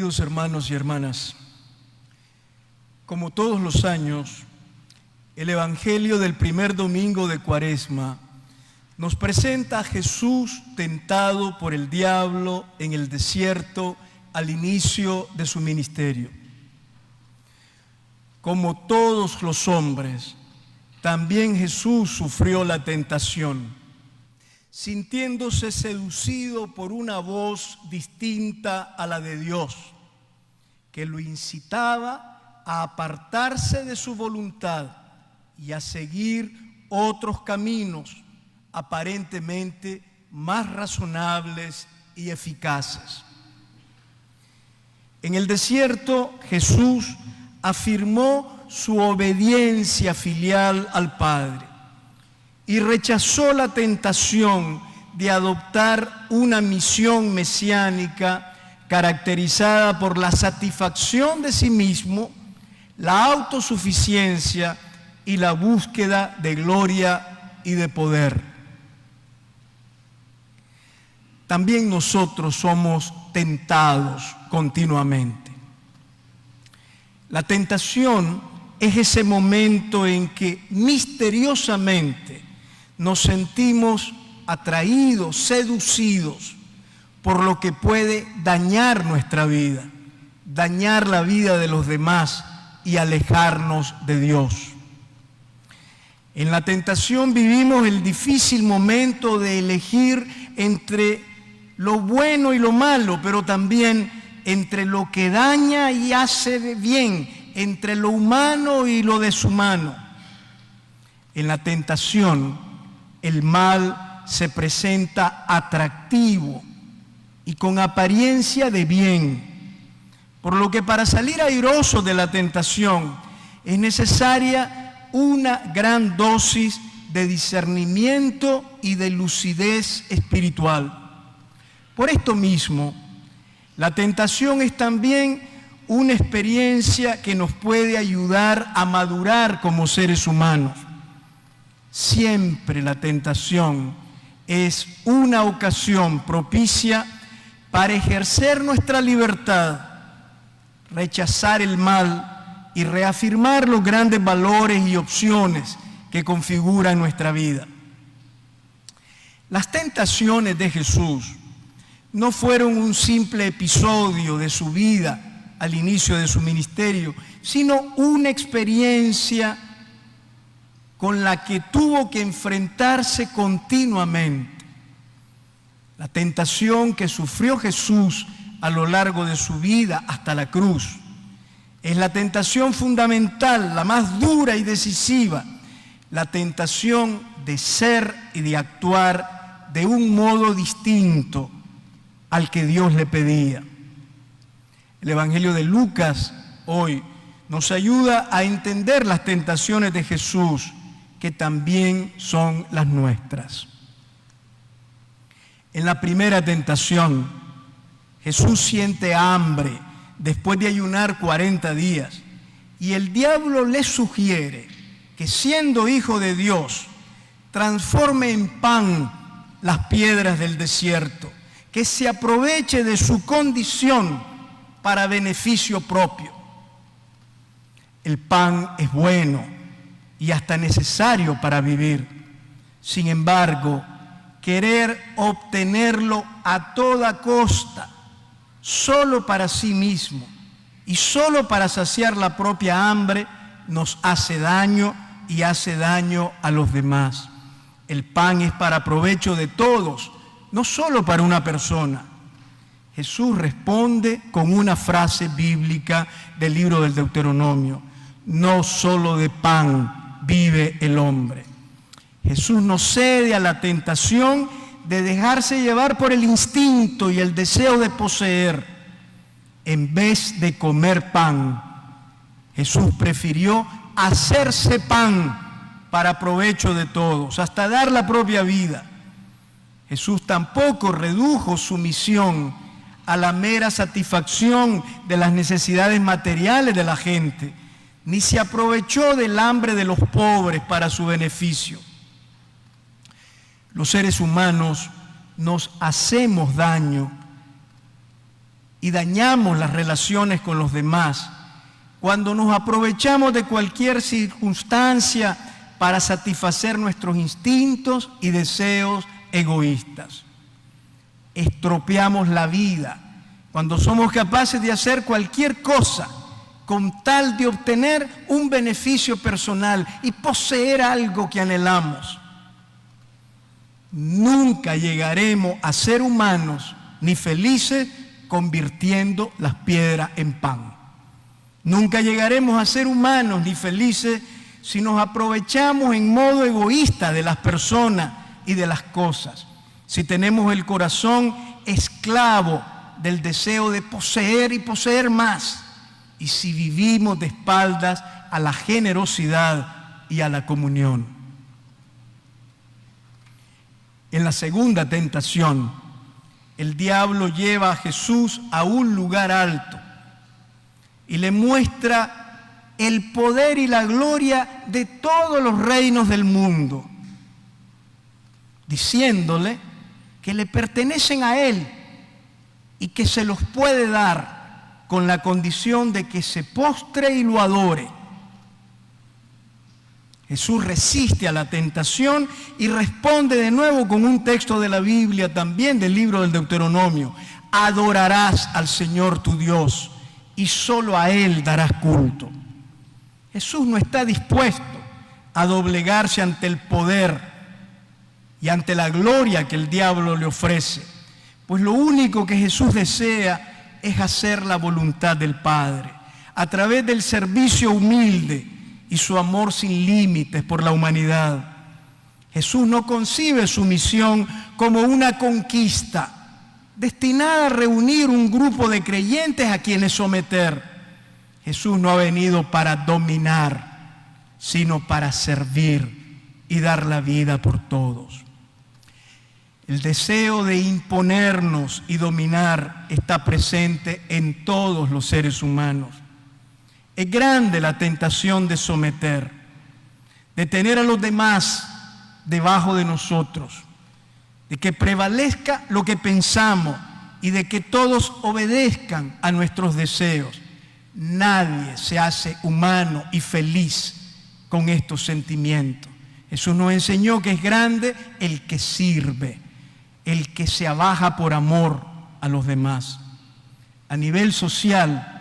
Queridos hermanos y hermanas, como todos los años, el Evangelio del primer domingo de Cuaresma nos presenta a Jesús tentado por el diablo en el desierto al inicio de su ministerio. Como todos los hombres, también Jesús sufrió la tentación, sintiéndose seducido por una voz distinta a la de Dios, que lo incitaba a apartarse de su voluntad y a seguir otros caminos aparentemente más razonables y eficaces. En el desierto, Jesús afirmó su obediencia filial al Padre y rechazó la tentación de adoptar una misión mesiánica caracterizada por la satisfacción de sí mismo, la autosuficiencia y la búsqueda de gloria y de poder. También nosotros somos tentados continuamente. La tentación es ese momento en que misteriosamente nos sentimos atraídos, seducidos por lo que puede dañar nuestra vida, dañar la vida de los demás y alejarnos de Dios. En la tentación vivimos el difícil momento de elegir entre lo bueno y lo malo, pero también entre lo que daña y hace bien, entre lo humano y lo deshumano. En la tentación, el mal se presenta atractivo y con apariencia de bien, por lo que para salir airoso de la tentación es necesaria una gran dosis de discernimiento y de lucidez espiritual. Por esto mismo, la tentación es también una experiencia que nos puede ayudar a madurar como seres humanos. Siempre la tentación es una ocasión propicia para ejercer nuestra libertad, rechazar el mal y reafirmar los grandes valores y opciones que configuran nuestra vida. Las tentaciones de Jesús no fueron un simple episodio de su vida al inicio de su ministerio, sino una experiencia con la que tuvo que enfrentarse continuamente. La tentación que sufrió Jesús a lo largo de su vida hasta la cruz es la tentación fundamental, la más dura y decisiva, la tentación de ser y de actuar de un modo distinto al que Dios le pedía. El Evangelio de Lucas hoy nos ayuda a entender las tentaciones de Jesús, que también son las nuestras. En la primera tentación, Jesús siente hambre después de ayunar 40 días y el diablo le sugiere que, siendo hijo de Dios, transforme en pan las piedras del desierto, que se aproveche de su condición para beneficio propio. El pan es bueno y hasta necesario para vivir. Sin embargo, querer obtenerlo a toda costa, solo para sí mismo y solo para saciar la propia hambre, nos hace daño y hace daño a los demás. El pan es para provecho de todos, no solo para una persona. Jesús responde con una frase bíblica del libro del Deuteronomio: no solo de pan vive el hombre. Jesús no cede a la tentación de dejarse llevar por el instinto y el deseo de poseer. En vez de comer pan, Jesús prefirió hacerse pan para provecho de todos, hasta dar la propia vida. Jesús tampoco redujo su misión a la mera satisfacción de las necesidades materiales de la gente, ni se aprovechó del hambre de los pobres para su beneficio. Los seres humanos nos hacemos daño y dañamos las relaciones con los demás, cuando nos aprovechamos de cualquier circunstancia para satisfacer nuestros instintos y deseos egoístas. Estropeamos la vida cuando somos capaces de hacer cualquier cosa con tal de obtener un beneficio personal y poseer algo que anhelamos. Nunca llegaremos a ser humanos ni felices convirtiendo las piedras en pan. Nunca llegaremos a ser humanos ni felices si nos aprovechamos en modo egoísta de las personas y de las cosas. Si tenemos el corazón esclavo del deseo de poseer y poseer más. Y si vivimos de espaldas a la generosidad y a la comunión. En la segunda tentación, el diablo lleva a Jesús a un lugar alto y le muestra el poder y la gloria de todos los reinos del mundo, diciéndole que le pertenecen a Él y que se los puede dar con la condición de que se postre y lo adore. Jesús resiste a la tentación y responde de nuevo con un texto de la Biblia, también del libro del Deuteronomio. Adorarás al Señor tu Dios y solo a Él darás culto. Jesús no está dispuesto a doblegarse ante el poder y ante la gloria que el diablo le ofrece, pues lo único que Jesús desea es hacer la voluntad del Padre, a través del servicio humilde y su amor sin límites por la humanidad. Jesús no concibe su misión como una conquista destinada a reunir un grupo de creyentes a quienes someter. Jesús no ha venido para dominar, sino para servir y dar la vida por todos. El deseo de imponernos y dominar está presente en todos los seres humanos. Es grande la tentación de someter, de tener a los demás debajo de nosotros, de que prevalezca lo que pensamos y de que todos obedezcan a nuestros deseos. Nadie se hace humano y feliz con estos sentimientos. Jesús nos enseñó que es grande el que sirve, el que se abaja por amor a los demás. A nivel social,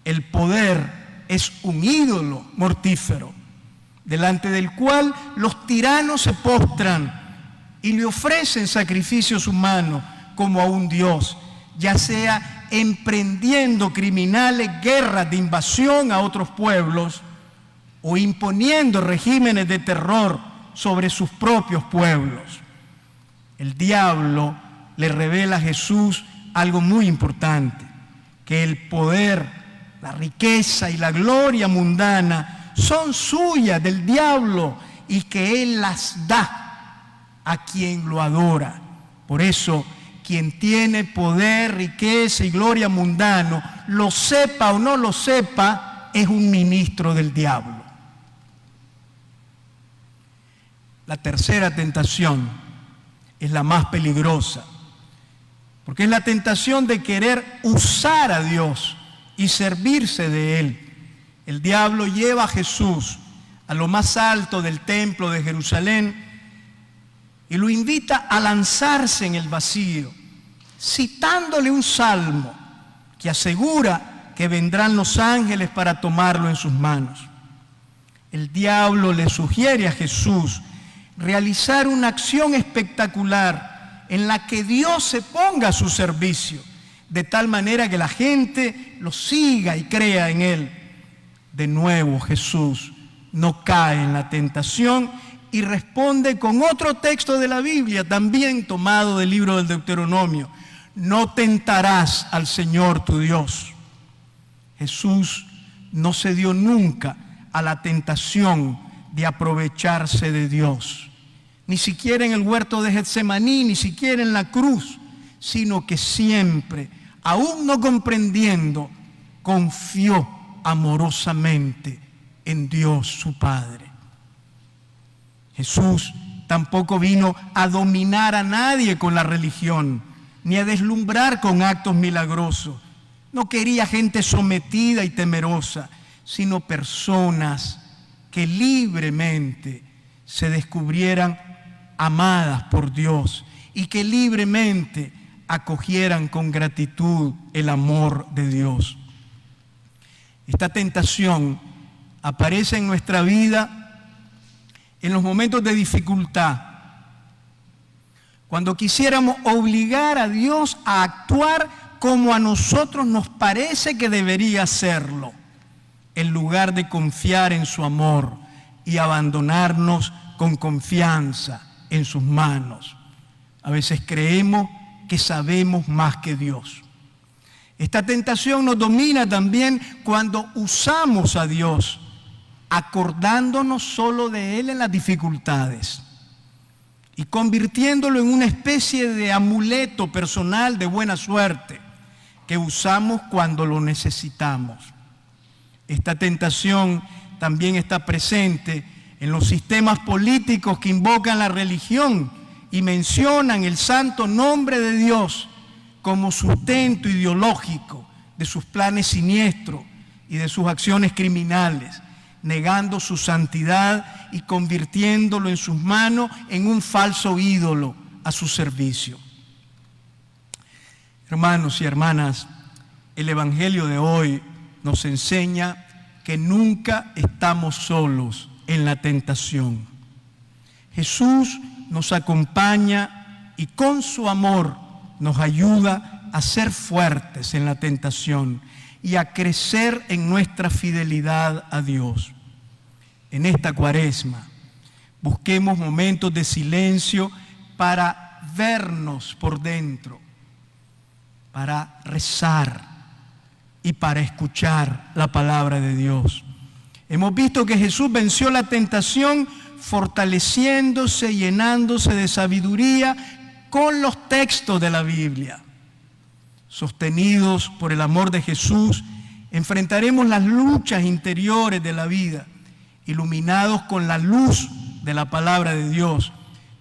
el poder es un ídolo mortífero, delante del cual los tiranos se postran y le ofrecen sacrificios humanos como a un Dios, ya sea emprendiendo criminales guerras de invasión a otros pueblos o imponiendo regímenes de terror sobre sus propios pueblos. El diablo le revela a Jesús algo muy importante, que el poder, la riqueza y la gloria mundana son suyas del diablo y que Él las da a quien lo adora. Por eso, quien tiene poder, riqueza y gloria mundano, lo sepa o no lo sepa, es un ministro del diablo. La tercera tentación es la más peligrosa, porque es la tentación de querer usar a Dios y servirse de Él. El diablo lleva a Jesús a lo más alto del templo de Jerusalén y lo invita a lanzarse en el vacío, citándole un salmo que asegura que vendrán los ángeles para tomarlo en sus manos. El diablo le sugiere a Jesús realizar una acción espectacular en la que Dios se ponga a su servicio, de tal manera que la gente lo siga y crea en Él. De nuevo, Jesús no cae en la tentación y responde con otro texto de la Biblia, también tomado del libro del Deuteronomio: no tentarás al Señor tu Dios. Jesús no cedió nunca a la tentación de aprovecharse de Dios, ni siquiera en el huerto de Getsemaní, ni siquiera en la cruz, sino que siempre, aún no comprendiendo, confió amorosamente en Dios su Padre. Jesús tampoco vino a dominar a nadie con la religión, ni a deslumbrar con actos milagrosos. No quería gente sometida y temerosa, sino personas que libremente se descubrieran amadas por Dios y que libremente acogieran con gratitud el amor de Dios. Esta tentación aparece en nuestra vida en los momentos de dificultad, cuando quisiéramos obligar a Dios a actuar como a nosotros nos parece que debería hacerlo, en lugar de confiar en su amor y abandonarnos con confianza en sus manos. A veces creemos que sabemos más que Dios. Esta tentación nos domina también cuando usamos a Dios, acordándonos solo de Él en las dificultades y convirtiéndolo en una especie de amuleto personal de buena suerte que usamos cuando lo necesitamos. Esta tentación también está presente en los sistemas políticos que invocan la religión y mencionan el santo nombre de Dios como sustento ideológico de sus planes siniestros y de sus acciones criminales, negando su santidad y convirtiéndolo en sus manos en un falso ídolo a su servicio. Hermanos y hermanas, el Evangelio de hoy nos enseña que nunca estamos solos en la tentación. Jesús nos acompaña y con su amor nos ayuda a ser fuertes en la tentación y a crecer en nuestra fidelidad a Dios. En esta Cuaresma, busquemos momentos de silencio para vernos por dentro, para rezar y para escuchar la palabra de Dios. Hemos visto que Jesús venció la tentación fortaleciéndose y llenándose de sabiduría con los textos de la Biblia. Sostenidos por el amor de Jesús, enfrentaremos las luchas interiores de la vida. Iluminados con la luz de la palabra de Dios,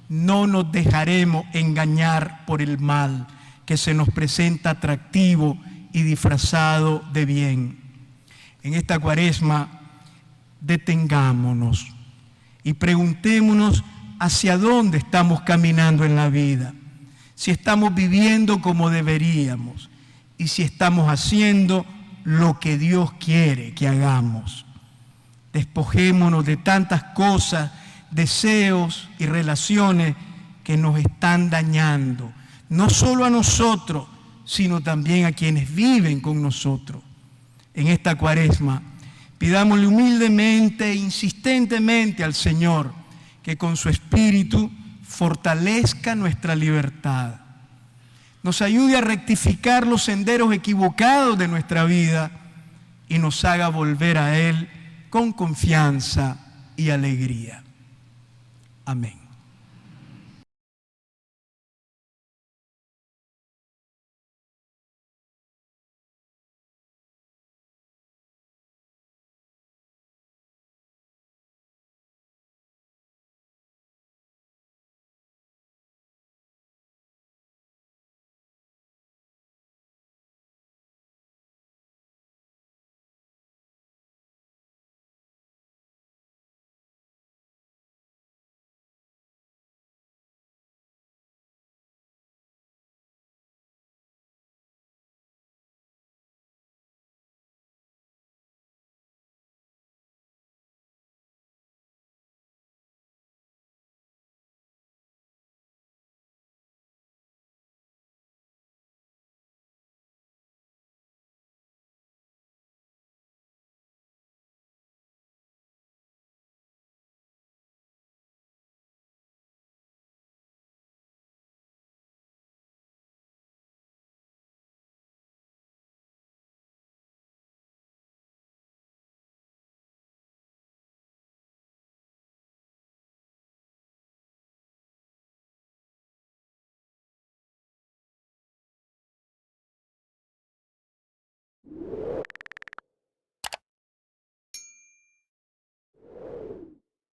no nos dejaremos engañar por el mal que se nos presenta atractivo y disfrazado de bien. En esta Cuaresma, detengámonos y preguntémonos hacia dónde estamos caminando en la vida, si estamos viviendo como deberíamos y si estamos haciendo lo que Dios quiere que hagamos. Despojémonos de tantas cosas, deseos y relaciones que nos están dañando, no solo a nosotros, sino también a quienes viven con nosotros. En esta Cuaresma, pidámosle humildemente e insistentemente al Señor que con su Espíritu fortalezca nuestra libertad, nos ayude a rectificar los senderos equivocados de nuestra vida y nos haga volver a Él con confianza y alegría. Amén.